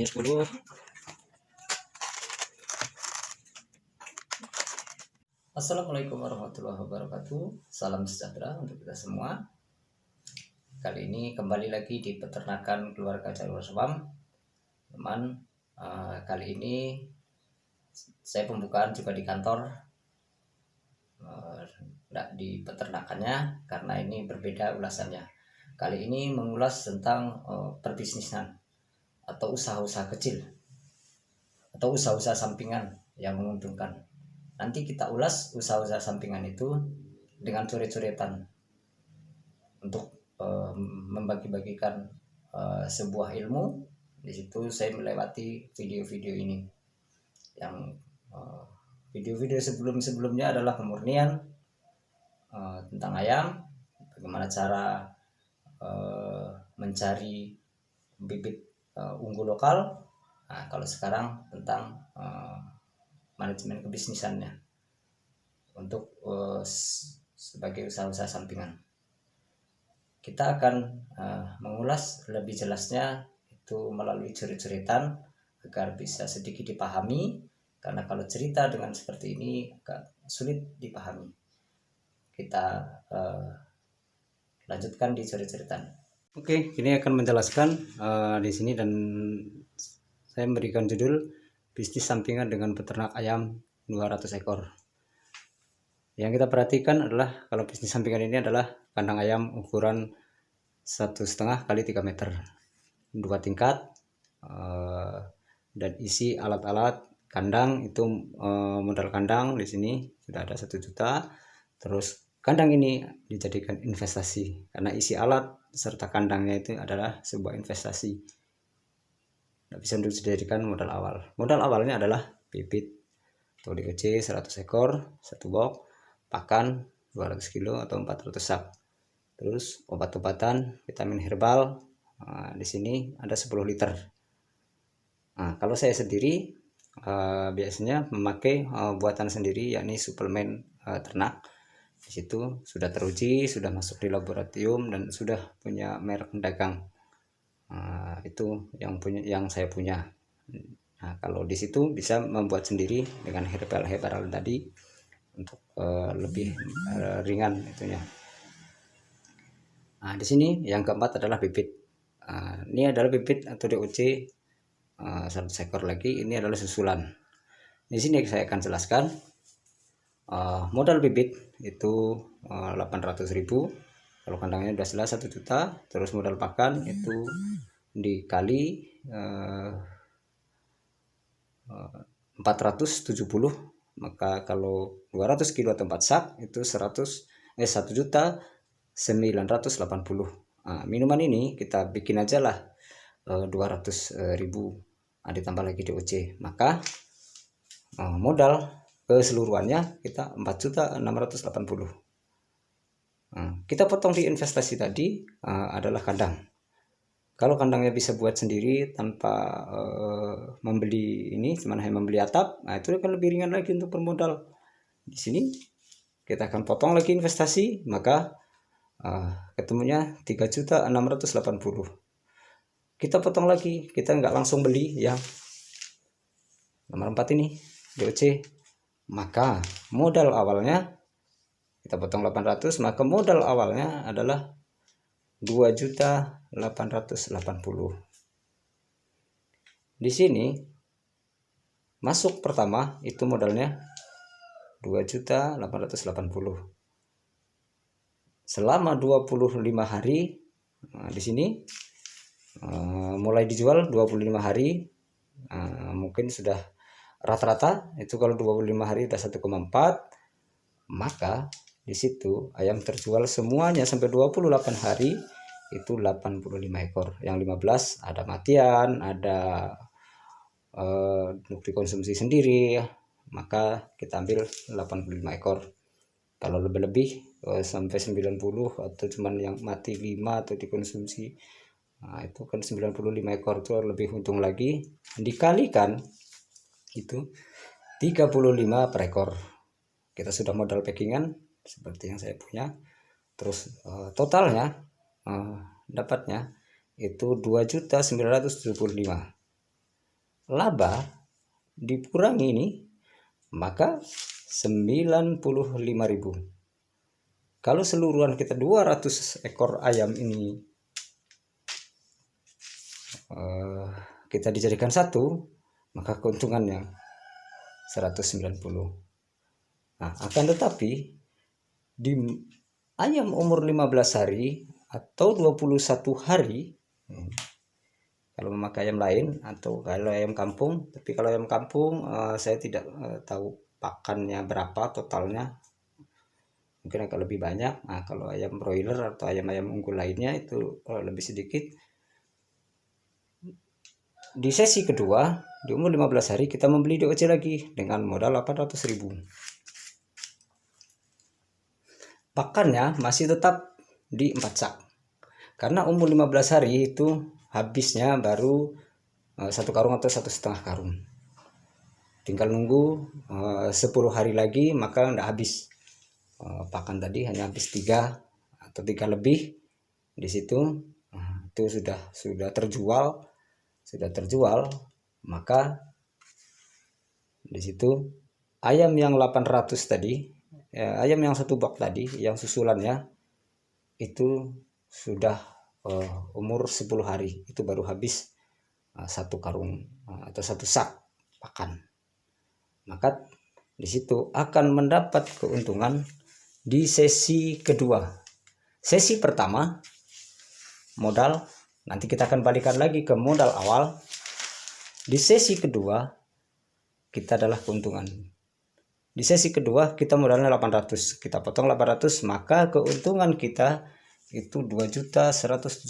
ini 10. Assalamualaikum warahmatullahi wabarakatuh. Salam sejahtera untuk kita semua. Kali ini kembali lagi di peternakan keluarga Jalur Swam. Teman, kali ini saya pembukaan juga di kantor, tidak di peternakannya karena ini berbeda ulasannya. Kali ini mengulas tentang perbisnisan atau usaha-usaha kecil atau usaha-usaha sampingan yang menguntungkan. Nanti kita ulas usaha-usaha sampingan itu dengan coret-coretan untuk membagi-bagikan sebuah ilmu. Di situ saya melewati video-video ini. Yang video-video sebelumnya adalah pemurnian tentang ayam, bagaimana cara mencari bibit unggul lokal. Nah, kalau sekarang tentang manajemen kebisnisannya untuk sebagai usaha-usaha sampingan. Kita akan mengulas lebih jelasnya itu melalui cerita-ceritaan agar bisa sedikit dipahami, karena kalau cerita dengan seperti ini agak sulit dipahami. Kita lanjutkan di cerita-ceritaan. Oke, ini akan menjelaskan di sini, dan saya memberikan judul bisnis sampingan dengan peternak ayam 200 ekor. Yang kita perhatikan adalah kalau bisnis sampingan ini adalah kandang ayam ukuran 1,5 kali 3 meter, 2 tingkat, dan isi alat-alat kandang itu modal kandang di sini sudah ada 1 juta. Terus kandang ini dijadikan investasi karena isi alat serta kandangnya itu adalah sebuah investasi. Tidak bisa untuk dijadikan modal awal. Modal awalnya adalah bibit atau DOC 100 ekor, 1 box, pakan 200 kilo atau 400 sak. Terus obat-obatan, vitamin herbal, di sini ada 10 liter. Nah, kalau saya sendiri biasanya memakai buatan sendiri, yakni suplemen ternak. Di situ sudah teruji, sudah masuk di laboratorium dan sudah punya merek dagang. Itu yang saya punya. Nah, kalau di situ bisa membuat sendiri dengan herbal tadi untuk lebih ringan itunya. Nah, di sini yang keempat adalah bibit. Ini adalah bibit atau DOC 1 ekor lagi. Ini adalah susulan. Di sini saya akan jelaskan modal bibit itu 800.000. Kalau kandangnya sudah jelas 1 juta. Terus modal pakan itu dikali 470, maka kalau 200 kilo atau 4 sak itu 1.980.000. Minuman ini kita bikin aja lah 200.000, ditambah lagi DOC, maka modal keseluruhannya kita 4.680.000. Kita potong di investasi tadi adalah kandang. Kalau kandangnya bisa buat sendiri tanpa membeli ini, cuma hanya membeli atap, nah itu akan lebih ringan lagi untuk bermodal. Di sini kita akan potong lagi investasi, maka ketemunya 3.680.000. Kita potong lagi, kita nggak langsung beli yang nomor 4 ini DOC, maka modal awalnya kita potong 800, maka modal awalnya adalah 2.880.000. Di sini masuk pertama itu modalnya 2.880.000. Selama 25 hari, di sini mulai dijual 25 hari, mungkin sudah rata-rata itu kalau 25 hari udah 1,4, maka di situ ayam terjual semuanya sampai 28 hari itu 85 ekor. Yang 15 ada matian, ada untuk dikonsumsi sendiri, maka kita ambil 85 ekor. Kalau lebih-lebih sampai 90 atau cuman yang mati 5 atau dikonsumsi, nah itu kan 95 ekor itu lebih untung lagi, dikalikan itu 35 per ekor. Kita sudah modal packingan seperti yang saya punya. Terus totalnya dapatnya itu 2.975. laba dikurangi ini, maka 95.000. Kalau seluruhan kita 200 ekor ayam ini kita dijadikan satu, maka keuntungannya 190. Nah, akan tetapi di ayam umur 15 hari atau 21 hari, kalau memakai ayam lain atau kalau ayam kampung, tapi kalau ayam kampung saya tidak tahu pakannya berapa totalnya, mungkin agak lebih banyak. Nah, kalau ayam broiler atau ayam-ayam unggul lainnya itu lebih sedikit. Di sesi kedua, di umur 15 hari kita membeli DOC lagi dengan modal 800.000. Pakannya masih tetap di 4 sak. Karena umur 15 hari itu habisnya baru 1 karung atau 1,5 karung. Tinggal nunggu 10 hari lagi, maka tidak habis. Pakan tadi hanya habis 3 atau 3 lebih di situ. Itu sudah terjual, maka di situ ayam yang 800 tadi, ayam yang 1 box tadi yang susulannya itu sudah umur 10 hari, itu baru habis 1 karung atau 1 sak pakan. Maka di situ akan mendapat keuntungan di sesi kedua. Sesi pertama modal, nanti kita akan balikan lagi ke modal awal. Di sesi kedua kita adalah keuntungan. Di sesi kedua kita modalnya 800, kita potong 800, maka keuntungan kita itu 2.175.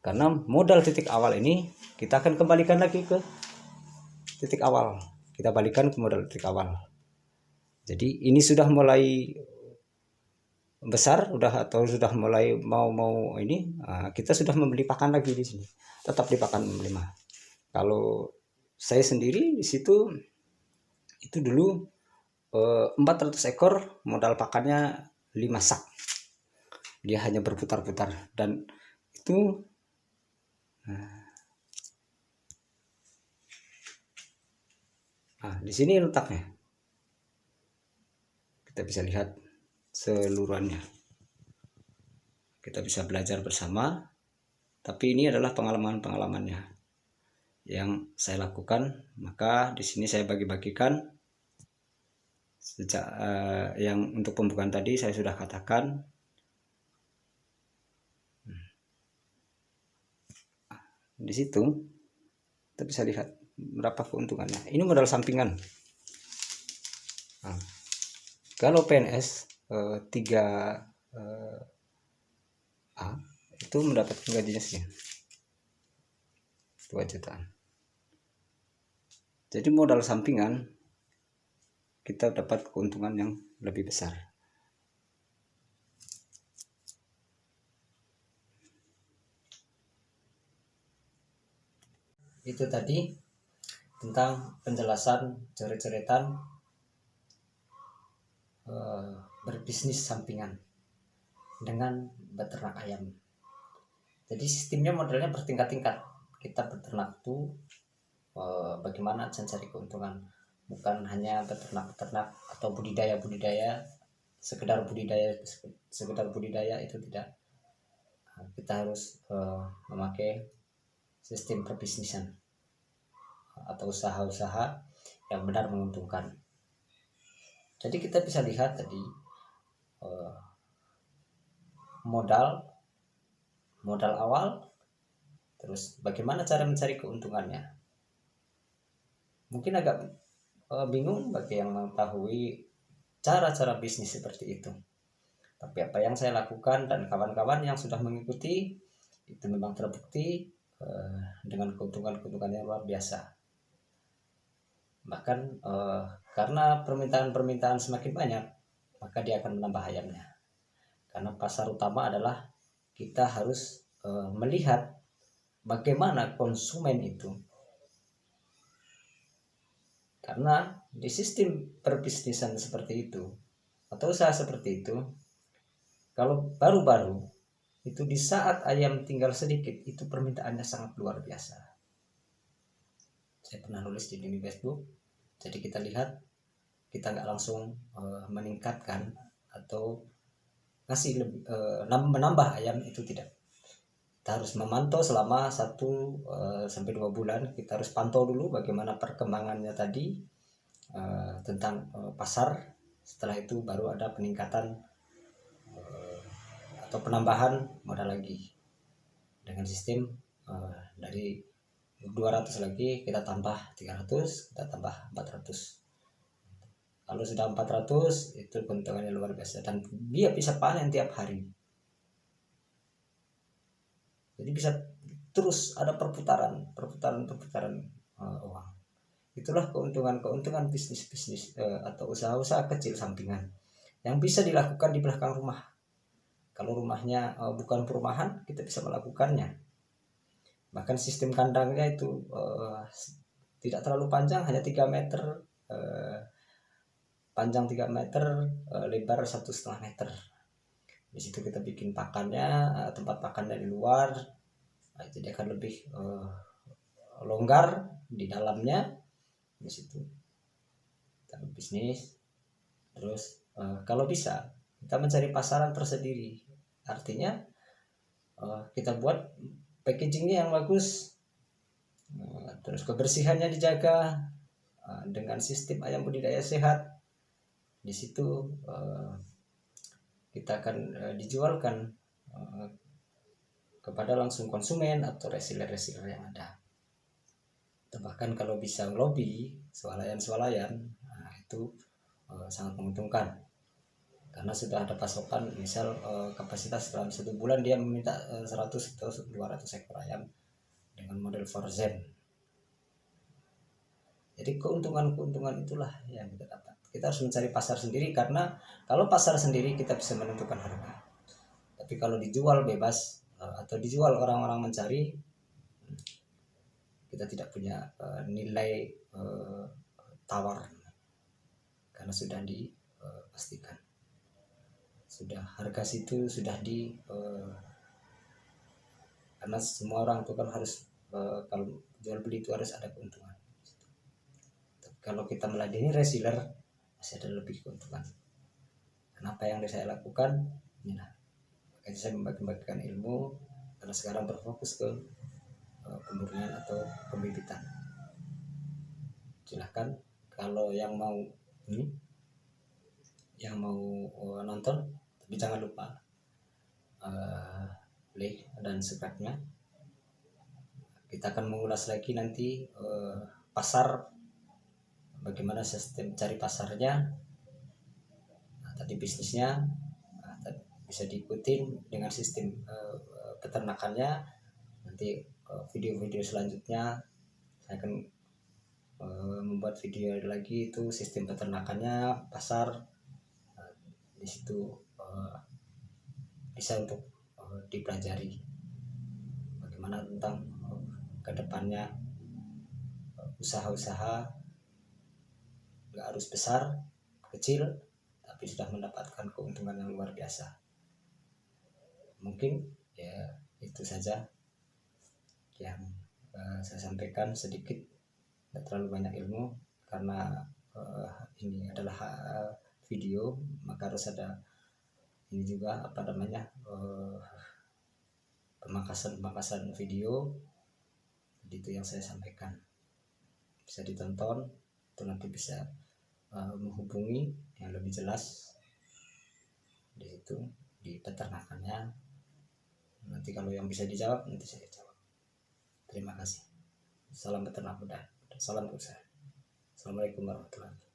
Karena modal titik awal ini kita akan kembalikan lagi ke titik awal. Kita balikan ke modal titik awal. Jadi ini sudah mulai besar, sudah mulai mau ini, kita sudah membeli pakan lagi di sini. Tetap di pakan 5. Kalau saya sendiri di situ itu dulu 400 ekor, modal pakannya 5 sak. Dia hanya berputar-putar dan itu di sini letaknya. Kita bisa lihat seluruhannya. Kita bisa belajar bersama. Tapi ini adalah pengalaman-pengalamannya yang saya lakukan. Maka di sini saya bagi-bagikan. Sejak yang untuk pembukaan tadi saya sudah katakan. Di situ kita bisa lihat berapa keuntungannya. Ini modal sampingan. Kalau PNS 3A itu mendapatkan gajinya sih 2 jutaan. Jadi modal sampingan kita dapat keuntungan yang lebih besar. Itu tadi tentang penjelasan coret-coretan berbisnis sampingan dengan beternak ayam. Jadi sistemnya modelnya bertingkat-tingkat. Kita beternak itu bagaimana mencari keuntungan, bukan hanya beternak atau budidaya sekedar budidaya itu tidak. Kita harus memakai sistem perbisnisan atau usaha-usaha yang benar menguntungkan. Jadi kita bisa lihat tadi modal awal, terus bagaimana cara mencari keuntungannya. Mungkin agak bingung bagi yang mengetahui cara-cara bisnis seperti itu. Tapi apa yang saya lakukan dan kawan-kawan yang sudah mengikuti itu memang terbukti dengan keuntungan yang luar biasa. Bahkan karena permintaan semakin banyak, maka dia akan menambah ayamnya. Karena pasar utama adalah kita harus melihat bagaimana konsumen itu. Karena di sistem perbisnisan seperti itu atau usaha seperti itu, kalau baru-baru itu di saat ayam tinggal sedikit itu permintaannya sangat luar biasa. Saya pernah nulis di lini Facebook. Jadi kita lihat, kita nggak langsung meningkatkan atau ngasih menambah ayam, itu tidak. Kita harus memantau selama 1 sampai 2 bulan. Kita harus pantau dulu bagaimana perkembangannya tadi tentang pasar. Setelah itu baru ada peningkatan atau penambahan modal lagi dengan sistem dari 200 lagi kita tambah 300, kita tambah 400. Kalau sudah 400 itu keuntungannya luar biasa, dan dia bisa panen tiap hari. Jadi bisa terus ada perputaran uang. Itulah keuntungan bisnis atau usaha-usaha kecil sampingan yang bisa dilakukan di belakang rumah. Kalau rumahnya bukan perumahan, kita bisa melakukannya. Bahkan sistem kandangnya itu tidak terlalu panjang, hanya 3 meter, panjang 3 meter, lebar 1,5 meter. Di situ kita bikin pakannya, tempat pakannya di luar, jadi akan lebih longgar di dalamnya. Di situ kita bisnis. Terus kalau bisa kita mencari pasaran tersendiri, artinya kita buat packagingnya yang bagus, terus kebersihannya dijaga dengan sistem ayam budidaya sehat. Di situ kita akan dijualkan kepada langsung konsumen atau reseller yang ada. Bahkan kalau bisa lobby swalayan, nah itu sangat menguntungkan, karena sudah ada pasokan. Misal kapasitas dalam 1 bulan dia meminta 100 atau 200 ekor ayam dengan model Forzen. Jadi keuntungan itulah yang kita dapat. Kita harus mencari pasar sendiri, karena kalau pasar sendiri kita bisa menentukan harga. Tapi kalau dijual bebas atau dijual orang-orang mencari, kita tidak punya nilai tawar, karena sudah dipastikan. Sudah harga situ sudah karena semua orang itu kan harus kalau jual beli itu harus ada keuntungan. Tapi kalau kita meladeni reseller, masih ada lebih keuntungan. Kenapa yang saya lakukan inilah, makanya saya membagi-bagikan ilmu, karena sekarang berfokus ke pemurnian atau pembibitan. Silahkan kalau yang mau nonton, tapi jangan lupa like dan subscribe-nya. Kita akan mengulas lagi nanti pasar, bagaimana sistem cari pasarnya. Nah, tadi bisnisnya bisa diikutin dengan sistem peternakannya. Nanti video-video selanjutnya saya akan membuat video lagi, itu sistem peternakannya, pasar. Di situ bisa untuk dipelajari bagaimana tentang kedepannya usaha-usaha. Nggak harus besar, kecil, tapi sudah mendapatkan keuntungan yang luar biasa. Mungkin ya itu saja yang saya sampaikan, sedikit, tidak terlalu banyak ilmu, karena ini adalah video, maka harus ada ini juga pemangkasan video. Itu yang saya sampaikan, bisa ditonton, itu nanti bisa menghubungi yang lebih jelas di situ, di peternakannya. Nanti kalau yang bisa dijawab, nanti saya jawab. Terima kasih. Salam peternak muda, salam usaha. Assalamualaikum warahmatullahi wabarakatuh.